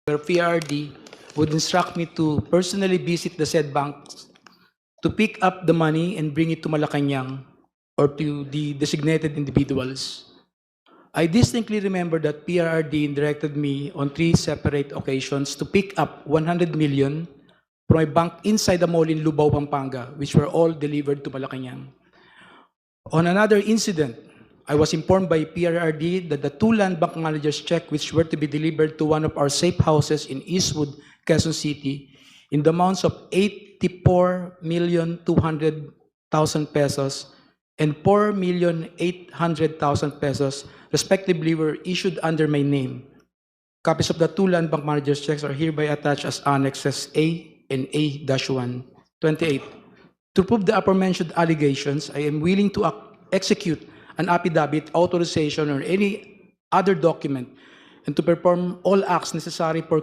where PRD would instruct me to personally visit the said banks to pick up the money and bring it to Malacanang or to the designated individuals. I distinctly remember that PRRD directed me on 3 separate occasions to pick up 100 million from a bank inside the mall in Lubao, Pampanga, which were all delivered to Malacanang. On another incident, I was informed by PRRD that the 2 land bank managers' check which were to be delivered to one of our safe houses in Eastwood, Quezon City, in the amounts of 84,200,000 pesos and 4,800,000 pesos, respectively, were issued under my name. Copies of the 2 land bank managers' checks are hereby attached as annexes A and A-1. 28. To prove the aforementioned allegations, I am willing to execute an affidavit, authorization, or any other document, and to perform all acts necessary for